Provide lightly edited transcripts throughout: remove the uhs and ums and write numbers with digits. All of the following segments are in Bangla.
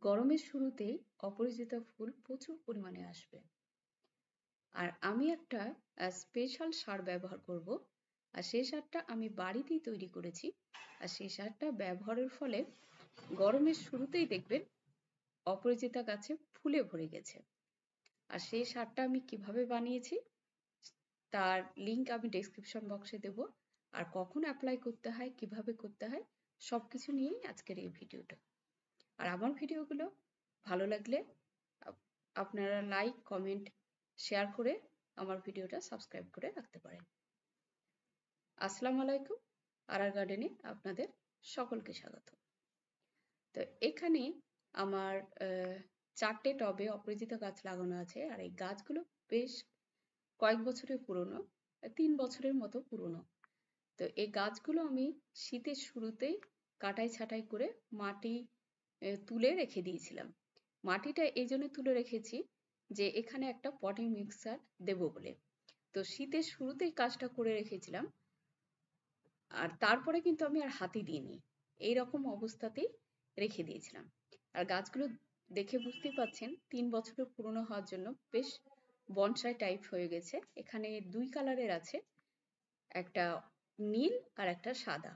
গরমের শুরুতেই অপরাজিত ফুল প্রচুর পরিমাণে আসবে। আর আমি একটা স্পেশাল সার ব্যবহার করব। আর সেই সারটা আমি বাড়িতেই তৈরি করেছি। আর সেই সারটা ব্যবহারের ফলে গরমের শুরুতেই দেখবেন অপরাজিতা গাছে ফুলে ভরে গেছে। আর সেই সারটা আমি কিভাবে বানিয়েছি তার লিংক আমি ডেসক্রিপশন বক্সে দেব। আর কখন অ্যাপ্লাই করতে হয়, কিভাবে করতে হয়, সবকিছু নিয়েই আজকের এই ভিডিওটা। আর আমার ভিডিওগুলো ভালো লাগলে আপনারা লাইক, কমেন্ট, শেয়ার করে আমার ভিডিওটা সাবস্ক্রাইব করে রাখতে পারেন। আসসালামু আলাইকুম, আরার গার্ডেনে আপনাদের সকলকে স্বাগত। তো এখানে আমার 4টে টবে অপরাজিতা গাছ লাগানো আছে। আর এই গাছগুলো বেশ কয়েক বছরের পুরনো, 3 বছরের মতো পুরনো। তো এই গাছগুলো আমি শীতের শুরুতেই কাটাই ছাঁটাই করে মাটি তুলে রেখে দিয়েছিলাম। মাটিটা এই জন্য তুলে রেখেছি যে এখানে একটা পটিং মিক্সচার দেব বলে। তো শীতের শুরুতেই কাজটা করে রেখেছিলাম। আর তারপরে কিন্তু আমি আর হাতই দিইনি, এইরকম অবস্থাতেই রেখে দিয়েছিলাম। আর গাছগুলো দেখে বুঝতেই পাচ্ছেন 3 বছরের পুরনো হওয়ার জন্য বেশ বনসাই টাইপ হয়ে গেছে। এখানে 2 কালারের আছে, একটা নীল আর একটা সাদা।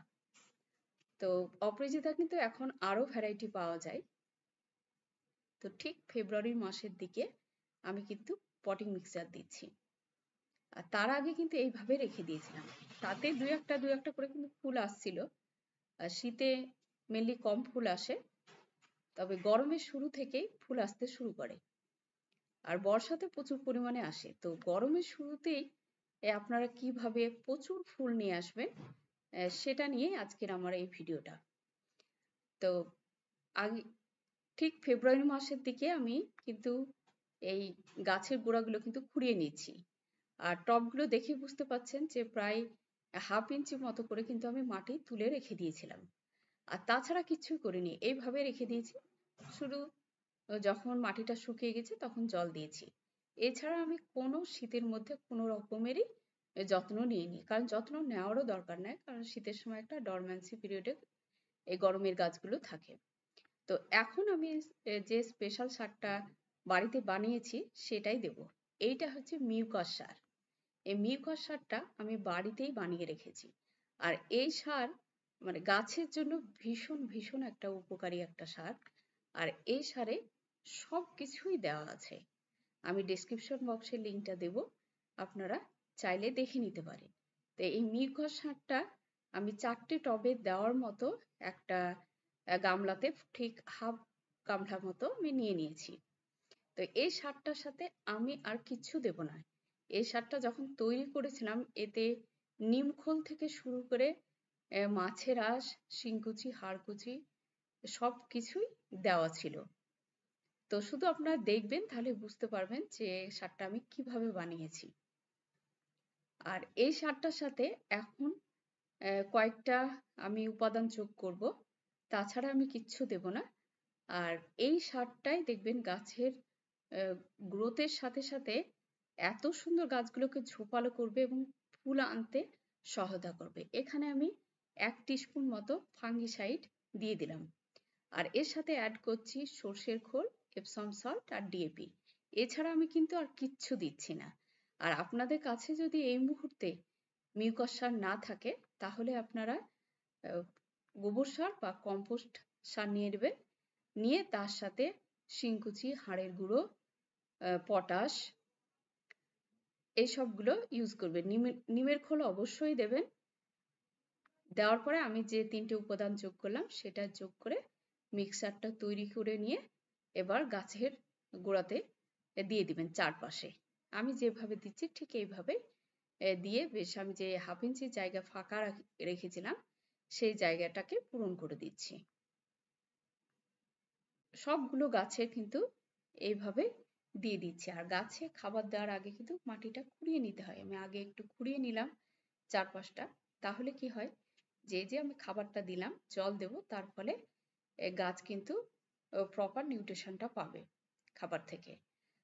তো অপরাজিতা কিন্তু এখন আরো ভ্যারাইটি পাওয়া যায়। তো ঠিক ফেব্রুয়ারি মাসের দিকে আমি কিন্তু পটিং মিক্সচার দিচ্ছি। আর তার আগে কিন্তু এইভাবে রেখে দিয়েছিলাম। তাতে দু একটা করে কিন্তু ফুল আসছিল। আর শীতে মেনলি কম ফুল আসে, তবে গরমের শুরু থেকেই ফুল আসতে শুরু করে। আর বর্ষাতে প্রচুর পরিমাণে আসে। তো গরমের শুরুতেই আপনারা কিভাবে প্রচুর ফুল নিয়ে আসবেন সেটা নিয়ে আজকের আমার এই ভিডিওটা। তো আগে ঠিক ফেব্রুয়ারি মাসের দিকে আমি কিন্তু এই গাছের গোড়াগুলো কিন্তু খুঁড়িয়ে নিচ্ছি। আর টবগুলো দেখে বুঝতে পাচ্ছেন যে প্রায় 1/2 ইঞ্চি মতো করে কিন্তু আমি মাটি তুলে রেখে দিয়েছিলাম। আর তাছাড়া কিছুই করিনি, এইভাবে রেখে দিয়েছি। শুধু যখন মাটিটা শুকিয়ে গেছে তখন জল দিয়েছি। এছাড়া আমি কোনো শীতের মধ্যে কোনো রকমেরই যত্ন নিইনি, কারণ যত্ন নেওয়ারও দরকার নেই, কারণ শীতের সময় একটা ডরম্যান্সি পিরিয়ডে এই গরমের গাছগুলো থাকে। তো এখন আমি যে স্পেশাল সারটা বাড়িতে বানিয়েছি সেটাই দেব। এইটা হচ্ছে মিউকাস সার। এই মিউকাস সারটা আমি বাড়িতেই বানিয়ে রেখেছি। আর এই সার মানে গাছের জন্য ভীষণ ভীষণ একটা উপকারী একটা সার। আর এই সারে সব কিছুই দেওয়া আছে। আমি ডেসক্রিপশন বক্সে লিঙ্কটা দেব, আপনারা চাইলে দেখে নিতে পারেন। তো এই মিউকাস সারটা আমি 4টে টবে দেওয়ার মতো একটা গামলাতে ঠিক হাফ গামলা মতো আমি নিয়ে নিয়েছি। তো এই সারটার সাথে আমি আর কিচ্ছু দেব না। এই সারটা যখন তৈরি করেছিলাম এতে নিমখোল থেকে শুরু করে মাছের আঁশ, শিংকুচি, হাড়কুচি সব কিছুই দেওয়া ছিল। তো শুধু আপনারা দেখবেন, তাহলে বুঝতে পারবেন যে সারটা আমি কিভাবে বানিয়েছি। আর এই সারটার সাথে এখন কয়েকটা আমি উপাদান যোগ করব, তাছাড়া আমি কিচ্ছু দেব না। আর এই সারটাই দেখবেন গাছের গ্রোথের সাথে সাথে এত সুন্দর গাছগুলোকে ঝোপালো করবে এবং ফুল আনতে সহায়তা করবে। এখানে আমি 1 টিস্পুন মতো ফাঙ্গিসাইড দিয়ে দিলাম। আর এর সাথে অ্যাড করছি সর্ষের খোল, এপসম সল্ট আর ডিএপি। এছাড়া আমি কিন্তু আর কিচ্ছু দিচ্ছি না। আর আপনাদের কাছে যদি এই মুহূর্তে মিউকাস সার না থাকে, তাহলে আপনারা গোবর সার বা কম্পোস্ট সার নিয়ে নেবেন। নিয়ে তার সাথে শিংকুচি, হাড়ের গুঁড়ো, পটাশ এইসবগুলো ইউজ করবেন। নিমের খোল অবশ্যই দেবেন। দেওয়ার পরে আমি যে 3টে উপাদান যোগ করলাম সেটা যোগ করে মিক্সারটা তৈরি করে নিয়ে এবার গাছের গোড়াতে দিয়ে দিবেন চারপাশে। আমি যেভাবে দিচ্ছি ঠিক এইভাবে দিয়ে বেশ আমি যে 1/2 ইঞ্চি জায়গা ফাঁকা রেখেছিলাম সেই জায়গাটাকে পূরণ করে দিচ্ছি। সবগুলো গাছে কিন্তু এইভাবে দিয়ে দিচ্ছি। আর গাছে খাবার দেওয়ার আগে কিন্তু মাটিটা খুঁড়িয়ে নিতে হয়। আমি আগে একটু খুঁড়িয়ে নিলাম চারপাশটা। তাহলে কি হয়, যে আমি খাবারটা দিলাম, জল দেব, তার ফলে গাছ কিন্তু প্রপার নিউট্রিশনটা পাবে খাবার থেকে।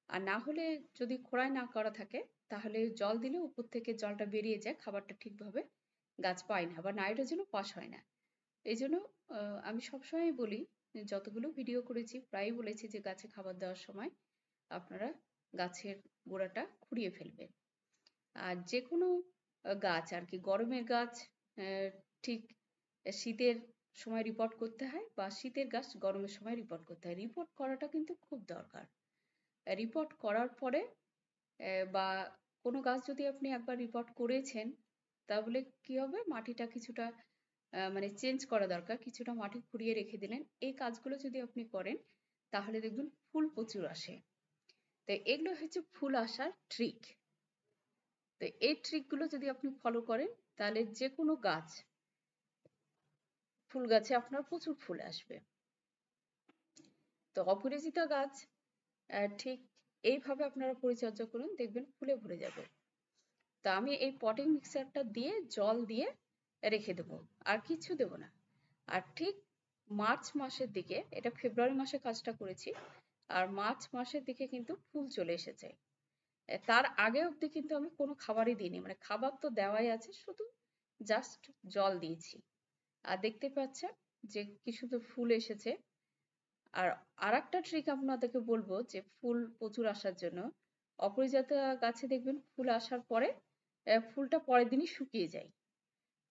আর না হলে যদি খোঁড়াই না করা থাকে তাহলে জল দিলে উপর থেকে জলটা বেরিয়ে যায়, খাবারটা ঠিকভাবে গাছ পায় না বা নাইট্রোজেনও পাস হয় না। এই জন্য আমি সবসময় বলি যতগুলো ভিডিও করেছি প্রায় বলেছি যে গাছে খাবার দেওয়ার সময় আপনারা গাছের গোড়াটা খুঁড়িয়ে ফেলবেন। আর যে কোনো গাছ আর কি, গরমের গাছ ঠিক শীতের সময় রিপোর্ট করতে হয়, বা শীতের গাছ গরমের সময় রিপোর্ট করতে হয়। রিপোর্ট করাটা কিন্তু খুব দরকার। রিপোর্ট করার পরে বা কোনো গাছ যদি আপনি একবার রিপোর্ট করেছেন, তাহলে কি হবে, মাটিটা কিছুটা মানে চেঞ্জ করা দরকার, কিছুটা মাটি খুঁড়িয়ে রেখে দিলেন। এই কাজগুলো যদি আপনি করেন তাহলে দেখবেন ফুল প্রচুর আসে। তো এগুলো হচ্ছে ফুল আসার ট্রিক। তো এই ট্রিকগুলো যদি আপনি ফলো করেন তাহলে যে কোনো গাছ, ফুল গাছে আপনার প্রচুর ফুল আসবে। তো অপরাজিতা গাছ ঠিক এইভাবে আপনারা পরিচর্যা করুন, দেখবেন ফুলে ভরে যাবে। তো আমি এই পটিং মিক্সারটা দিয়ে জল দিয়ে রেখে দেবো, আর কিছু দেবো না। আর ঠিক মার্চ মাসের দিকে, এটা ফেব্রুয়ারি মাসে কাজটা করেছি, আর মার্চ মাসের দিকে কিন্তু ফুল চলে এসেছে। তার আগে অবধি কিন্তু আমি কোনো খাবারই দিইনি, মানে খাবার তো দেওয়াই আছে, শুধু জাস্ট জল দিয়েছি। আর দেখতে পাচ্ছেন যে কি সুন্দর ফুল এসেছে। আর আরেকটা ট্রিক আপনাদেরকে বলবো, যে ফুল প্রচুর আসার জন্য অপরিজাতা গাছে দেখবেন ফুল আসার পরে ফুলটা পরের দিনই শুকিয়ে যায়।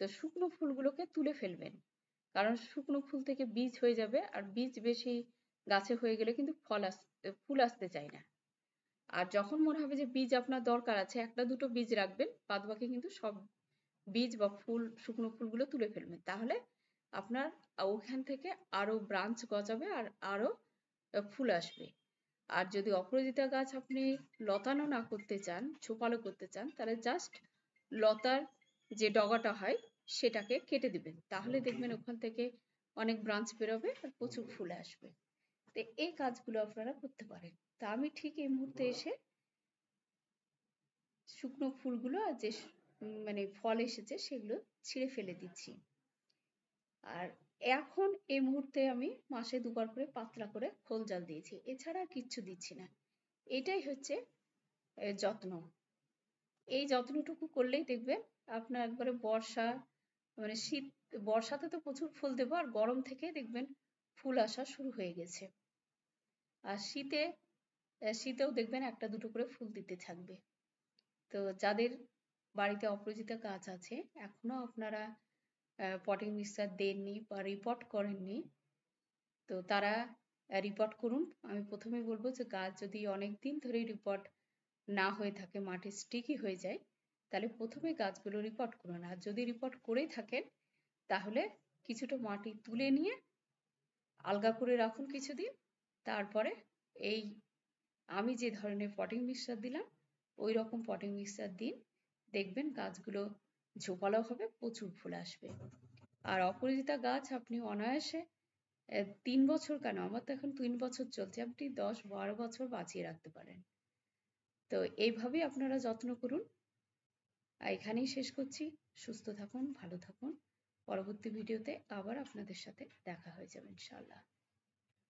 তো শুকনো ফুলগুলোকে তুলে ফেলবেন, কারণ শুকনো ফুল থেকে বীজ হয়ে যাবে, আর বীজ বেশি গাছে হয়ে গেলে কিন্তু ফুল আসতে চায় না। আর যখন মনে হবে যে বীজ আপনার দরকার আছে, একটা দুটো বীজ রাখবেন, বাদ বাকি কিন্তু সব বীজ বা ফুল, শুকনো ফুলগুলো তুলে ফেলবেন। তাহলে আপনার ওখান থেকে আরো ব্রাঞ্চ গজাবে, আর আরো ফুল আসবে। আর যদি অপরাজিতা গাছ আপনি লতানো না করতে চান, ঝোপালো করতে চান, তাহলে জাস্ট লতার যে ডগাটা হয় সেটাকে কেটে দিবেন, তাহলে দেখবেন ওখান থেকে অনেক ব্রাঞ্চ বেরোবে আর প্রচুর ফুল আসবে। তো এই কাজগুলো আপনারা করতে পারেন। তা আমি ঠিক এই মুহূর্তে এসে শুকনো ফুলগুলো আর যে মানে ফল এসেছে সেগুলো ছিঁড়ে ফেলে দিচ্ছি। আর এখন এই মুহূর্তে আমি মাসে দুবার করে পাতলা করে খোল জাল দিয়েছি, এছাড়া আর কিচ্ছু দিচ্ছি না। এটাই হচ্ছে যত্ন। এই যত্নটুকু করলেই দেখবেন আপনার একবারে বর্ষা, মানে শীত, বর্ষাতে তো প্রচুর ফুল দেবো, আর গরম থেকে দেখবেন ফুল আসা শুরু হয়ে গেছে। আর শীতেও দেখবেন একটা দুটো করে ফুল দিতে থাকবে। তো যাদের বাড়িতে অপরাজিতা গাছ আছে, এখনো আপনারা পটিং মিক্সচার দেননি বা রিপোর্ট করেননি, তো তারা রিপোর্ট করুন। আমি প্রথমেই বলবো যে গাছ যদি অনেক দিন ধরে রিপোর্ট না হয়ে থাকে, মাটি স্টিকি হয়ে যায়, তাহলে প্রথমে গাছগুলো রিপোর্ট করুন। আর যদি রিপোর্ট করেই থাকেন তাহলে কিছুটা মাটি তুলে নিয়ে আলগা করে রাখুন কিছুদিন, তারপরে এই আমি যে ধরনের পটিং মিক্সচার দিলাম ওই রকম পটিং মিক্সচার দিন, দেখবেন গাছগুলো ঝোপালো হবে, প্রচুর ফুল আসবে। আর অপরাজিতা গাছ আপনি অনায়াসে 3 বছর কেন, আমার তো এখন 3 বছর চলছে, আপনি 10-12 বছর বাঁচিয়ে রাখতে পারেন। তো এইভাবেই আপনারা যত্ন করুন। এখানেই শেষ করছি। সুস্থ থাকুন, ভালো থাকুন। পরবর্তী ভিডিওতে আবার আপনাদের সাথে দেখা হয়ে যাবে ইনশাআল্লাহ।